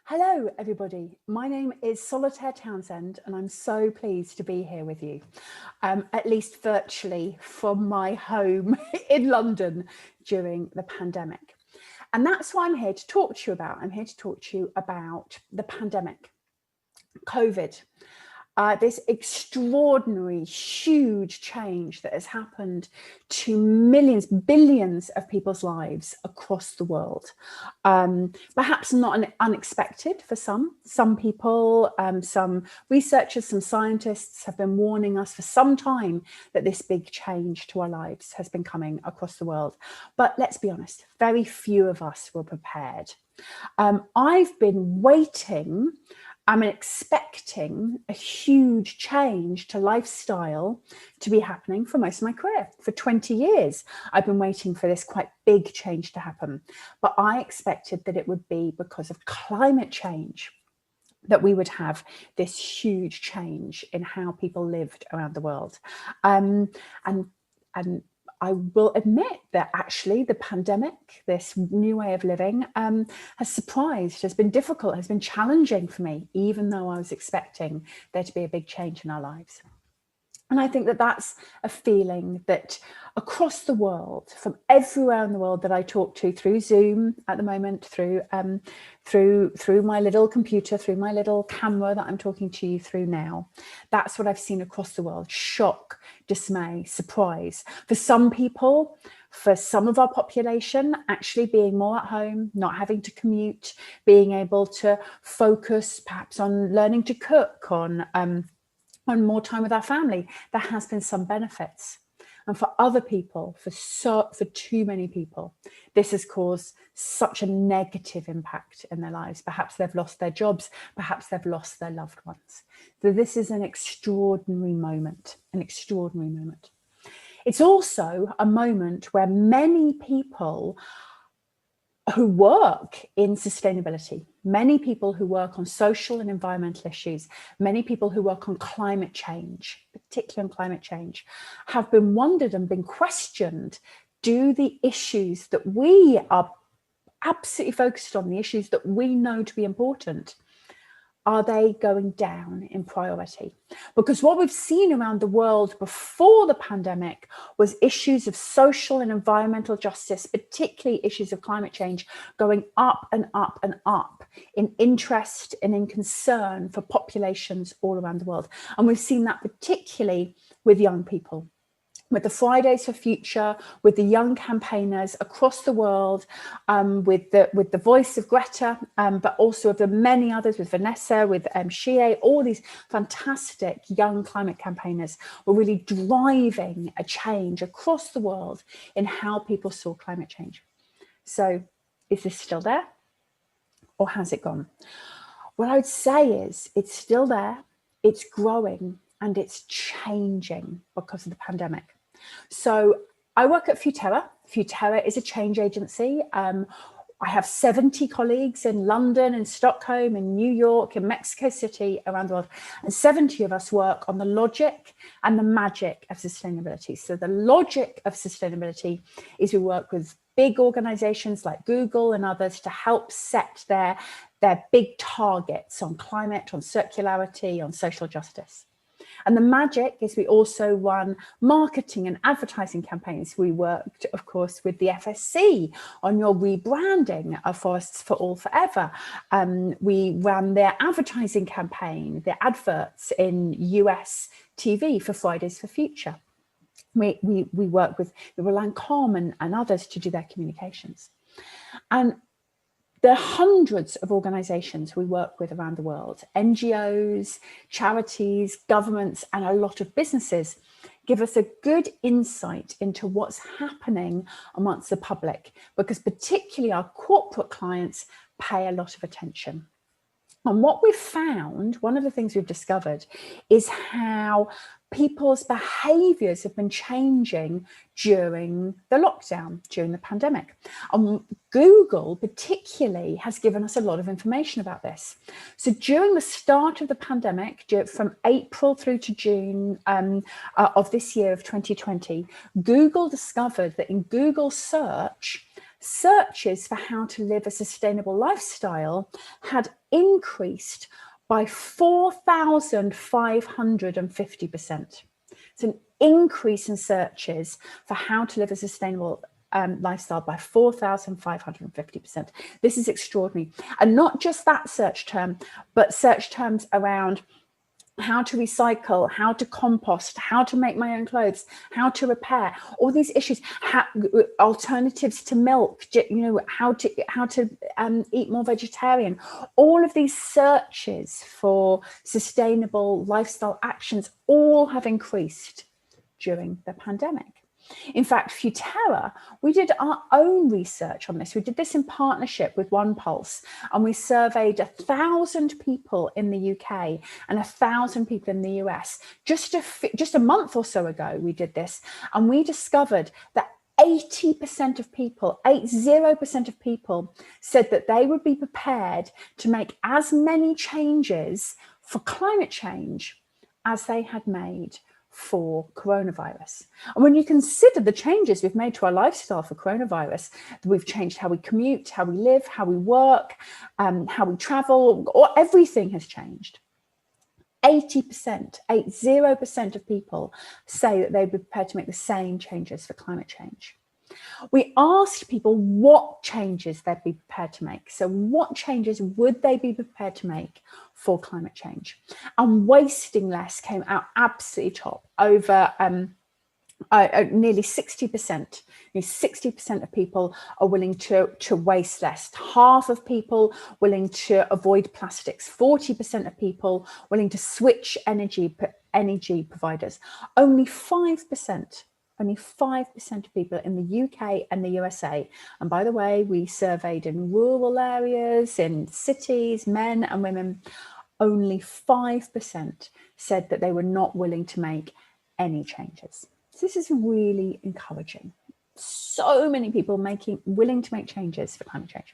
Hello, everybody. My name is Solitaire Townsend, and I'm so pleased to be here with you, at least virtually from my home in London during the pandemic. And that's what I'm here to talk to you about. I'm here to talk to you about the pandemic, COVID. This extraordinary, huge change that has happened to millions, billions of people's lives across the world. Perhaps not unexpected for some. Some people, some researchers, some scientists have been warning us for some time that this big change to our lives has been coming across the world. But let's be honest, very few of us were prepared. I've been waiting. I'm expecting a huge change to lifestyle to be happening for most of my career. For 20 years, I've been waiting for this quite big change to happen. But I expected that it would be because of climate change that we would have this huge change in how people lived around the world. And I will admit that actually the pandemic, this new way of living, has surprised, has been difficult, has been challenging for me, even though I was expecting there to be a big change in our lives. And I think that that's a feeling that across the world, from everywhere in the world that I talk to through Zoom at the moment, through my little computer, through my little camera that I'm talking to you through now, that's what I've seen across the world: shock, dismay, surprise. For some people, for some of our population, actually being more at home, not having to commute, being able to focus perhaps on learning to cook, on more time with our family, there has been some benefits. And for other people, for too many people, this has caused such a negative impact in their lives. Perhaps they've lost their jobs, perhaps they've lost their loved ones. So this is an extraordinary moment, an extraordinary moment. It's also a moment where many people who work in sustainability, many people who work on social and environmental issues, many people who work on climate change, particularly on climate change, have been wondered and been questioned. Do the issues that we are absolutely focused on, the issues that we know to be important, are they going down in priority? Because what we've seen around the world before the pandemic was issues of social and environmental justice, particularly issues of climate change, going up and up and up in interest and in concern for populations all around the world. And we've seen that particularly with young people, with the Fridays for Future, with the young campaigners across the world, with the voice of Greta, but also of the many others, with Vanessa, with Shie, all these fantastic young climate campaigners were really driving a change across the world in how people saw climate change. So is this still there, or has it gone? What I would say is it's still there, it's growing, and it's changing because of the pandemic. So I work at Futerra. Futerra is a change agency. I have 70 colleagues in London, in Stockholm, in New York, in Mexico City, around the world. And 70 of us work on the logic and the magic of sustainability. So the logic of sustainability is we work with big organizations like Google and others to help set their big targets on climate, on circularity, on social justice. And the magic is we also run marketing and advertising campaigns. We worked, of course, with the FSC on your rebranding of Forests for All Forever. We ran their advertising campaign, their adverts in US TV for Fridays for Future. We work with the Lancôme and others to do their communications. And there are hundreds of organizations we work with around the world. NGOs, charities, governments, and a lot of businesses give us a good insight into what's happening amongst the public, because particularly our corporate clients pay a lot of attention. And what we've found, one of the things we've discovered, is how people's behaviours have been changing during the lockdown, during the pandemic. Google particularly has given us a lot of information about this. So during the start of the pandemic, from April through to June of this year of 2020, Google discovered that in Google search, searches for how to live a sustainable lifestyle had increased by 4,550%. It's an increase in searches for how to live a sustainable lifestyle by 4,550%. This is extraordinary. And not just that search term, but search terms around how to recycle, how to compost, how to make my own clothes, how to repair, all these issues, alternatives to milk, how to eat more vegetarian. All of these searches for sustainable lifestyle actions all have increased during the pandemic. In fact, Futerra, we did our own research on this. We did this in partnership with OnePulse, and we surveyed 1,000 people in the UK and 1,000 people in the US. Just a month or so ago, we did this, and we discovered that 80% of people, 80% of people said that they would be prepared to make as many changes for climate change as they had made for coronavirus. And when you consider the changes we've made to our lifestyle for coronavirus, we've changed how we commute, how we live, how we work, how we travel, or everything has changed. 80% of people say that they'd be prepared to make the same changes for climate change. We asked people what changes they'd be prepared to make. So what changes would they be prepared to make for climate change? And wasting less came out absolutely top, over nearly 60%. 60% of people are willing to waste less. Half of people willing to avoid plastics. 40% of people willing to switch energy providers. Only 5% of people in the UK and the USA, and by the way, we surveyed in rural areas, in cities, men and women, only 5% said that they were not willing to make any changes. So this is really encouraging. So many people willing to make changes for climate change.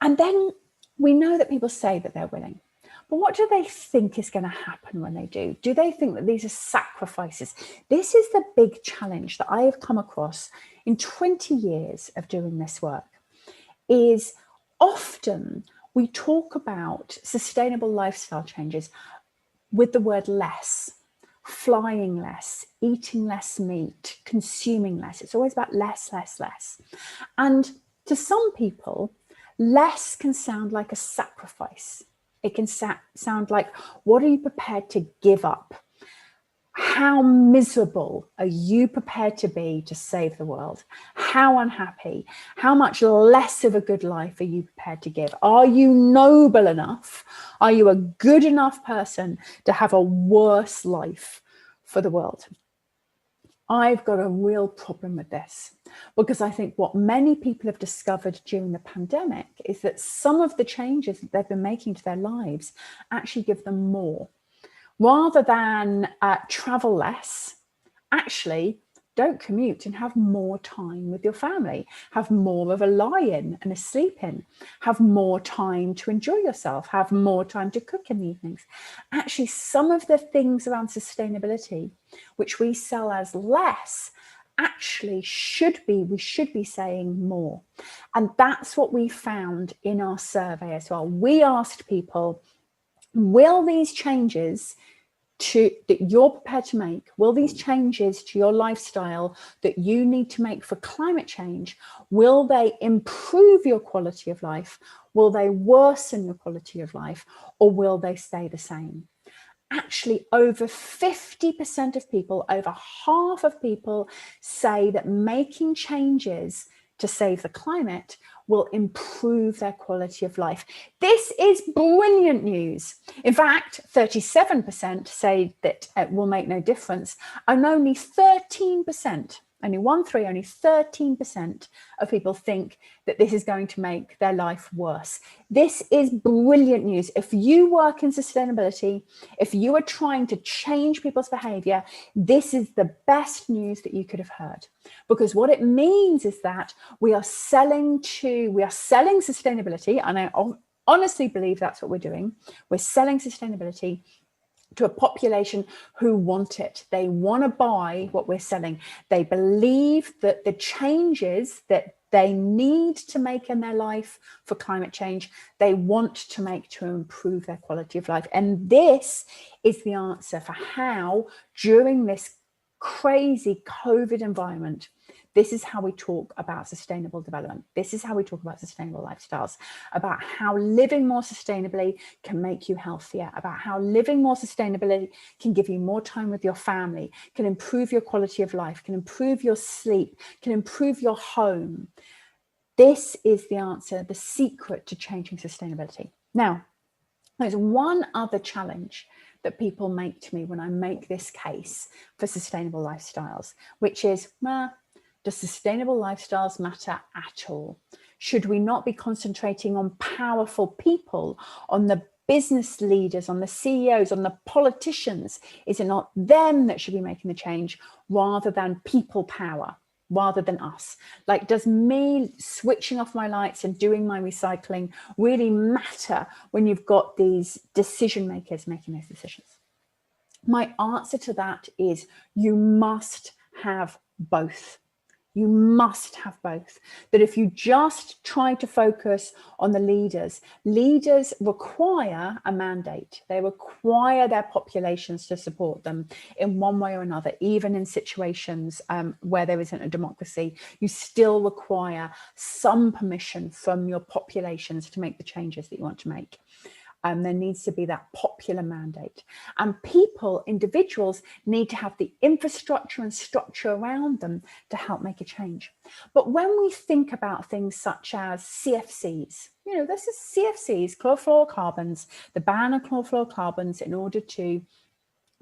And then we know that people say that they're willing. But what do they think is going to happen when they do? Do they think that these are sacrifices? This is the big challenge that I have come across in 20 years of doing this work, is often we talk about sustainable lifestyle changes with the word less, flying less, eating less meat, consuming less. It's always about less, less, less. And to some people, less can sound like a sacrifice. It can sound like, what are you prepared to give up? How miserable are you prepared to be to save the world? How unhappy? How much less of a good life are you prepared to give? Are you noble enough? Are you a good enough person to have a worse life for the world? I've got a real problem with this, because I think what many people have discovered during the pandemic is that some of the changes that they've been making to their lives actually give them more. Rather than travel less, actually don't commute and have more time with your family, have more of a lie-in and a sleep-in, have more time to enjoy yourself, have more time to cook in the evenings. Actually, some of the things around sustainability, which we sell as less, actually we should be saying more. And that's what we found in our survey as well. We asked people, will these changes that you're prepared to make, will these changes to your lifestyle that you need to make for climate change, will they improve your quality of life? Will they worsen your quality of life? Or will they stay the same? Actually, over 50% of people, over half of people say that making changes to save the climate will improve their quality of life. This is brilliant news. In fact, 37% say that it will make no difference, and only 13%, only 13% of people think that this is going to make their life worse. This is brilliant news. If you work in sustainability, if you are trying to change people's behavior, this is the best news that you could have heard. Because what it means is that we are selling sustainability, and I honestly believe that's what we're doing. We're selling sustainability to a population who want it. They want to buy what we're selling. They believe that the changes that they need to make in their life for climate change, they want to make to improve their quality of life. And this is the answer for how, during this crazy COVID environment, this is how we talk about sustainable development. This is how we talk about sustainable lifestyles, about how living more sustainably can make you healthier, about how living more sustainably can give you more time with your family, can improve your quality of life, can improve your sleep, can improve your home. This is the answer, the secret to changing sustainability. Now, there's one other challenge that people make to me when I make this case for sustainable lifestyles, which is, does sustainable lifestyles matter at all? Should we not be concentrating on powerful people, on the business leaders, on the CEOs, on the politicians? Is it not them that should be making the change rather than people power, rather than us? Like, does me switching off my lights and doing my recycling really matter when you've got these decision makers making those decisions? My answer to that is you must have both. You must have both. That if you just try to focus on the leaders, leaders require a mandate. They require their populations to support them in one way or another. Even in situations where there isn't a democracy, you still require some permission from your populations to make the changes that you want to make. There needs to be that popular mandate. And people, individuals, need to have the infrastructure and structure around them to help make a change. But when we think about things such as CFCs, this is CFCs, chlorofluorocarbons, the ban of chlorofluorocarbons in order to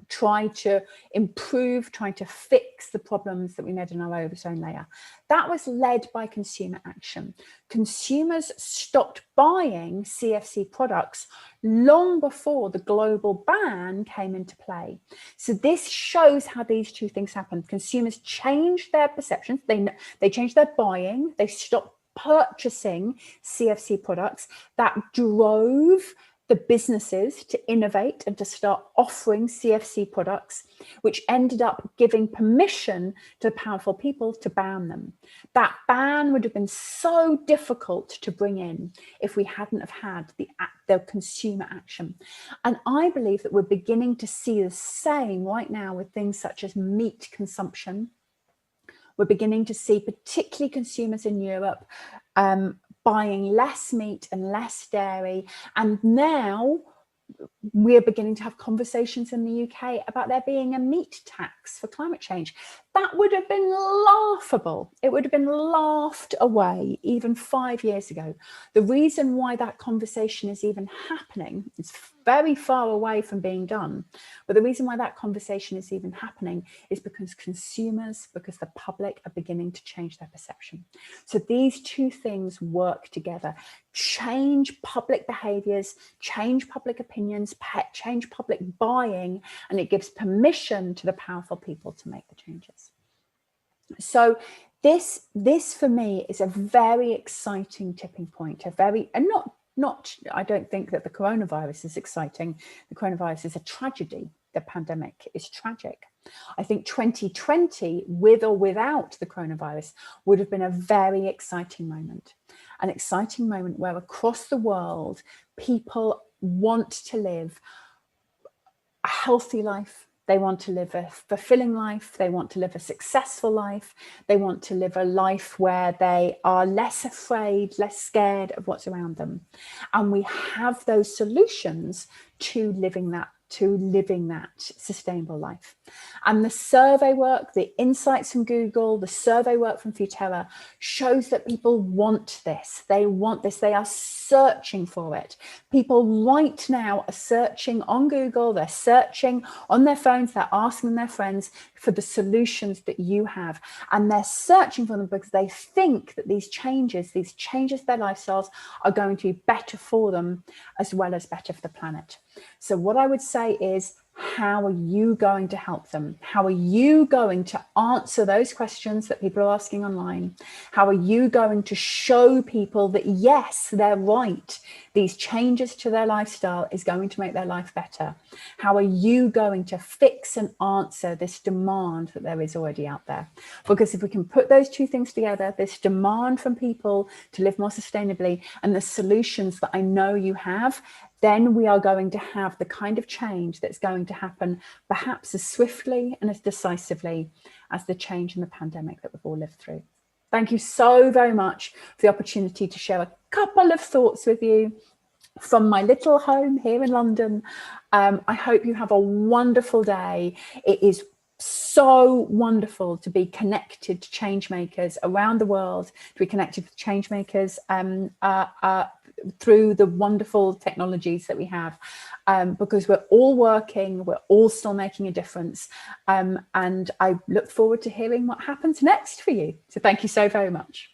try to improve, trying to fix the problems that we made in our ozone layer. That was led by consumer action. Consumers stopped buying CFC products long before the global ban came into play. So this shows how these two things happen. Consumers changed their perceptions. They changed their buying. They stopped purchasing CFC products. That drove the businesses to innovate and to start offering CFC products, which ended up giving permission to the powerful people to ban them. That ban would have been so difficult to bring in if we hadn't have had the consumer action. And I believe that we're beginning to see the same right now with things such as meat consumption. We're beginning to see, particularly consumers in Europe, buying less meat and less dairy. And now we're beginning to have conversations in the UK about there being a meat tax for climate change. That would have been laughable. It would have been laughed away even 5 years ago. The reason why that conversation is even happening, it's very far away from being done, but the reason why that conversation is even happening is because consumers, because the public are beginning to change their perception. So these two things work together. Change public behaviors, change public opinions, change public buying, and it gives permission to the powerful people to make the changes. So this for me is a very exciting tipping point, I don't think that the coronavirus is exciting. The coronavirus is a tragedy. The pandemic is tragic. I think 2020, with or without the coronavirus, would have been a very exciting moment. An exciting moment where across the world, people want to live a healthy life. They want to live a fulfilling life. They want to live a successful life. They want to live a life where they are less afraid, less scared of what's around them. And we have those solutions to living that sustainable life. And the survey work, the insights from Google, the survey work from Futerra shows that people want this. They want this. They are searching for it. People right now are searching on Google. They're searching on their phones. They're asking their friends for the solutions that you have. And they're searching for them because they think that these changes to their lifestyles are going to be better for them as well as better for the planet. So what I would say is How are you going to help them? How are you going to answer those questions that people are asking online? How are you going to show people that, yes, they're right, these changes to their lifestyle is going to make their life better? How are you going to fix and answer this demand that there is already out there? Because if we can put those two things together, this demand from people to live more sustainably and the solutions that I know you have, then we are going to have the kind of change that's going to happen perhaps as swiftly and as decisively as the change in the pandemic that we've all lived through. Thank you so very much for the opportunity to share a couple of thoughts with you from my little home here in London. I hope you have a wonderful day. It is so wonderful to be connected to change makers around the world, to be connected with change makers through the wonderful technologies that we have, because we're all working, we're all still making a difference. And I look forward to hearing what happens next for you. So thank you so very much.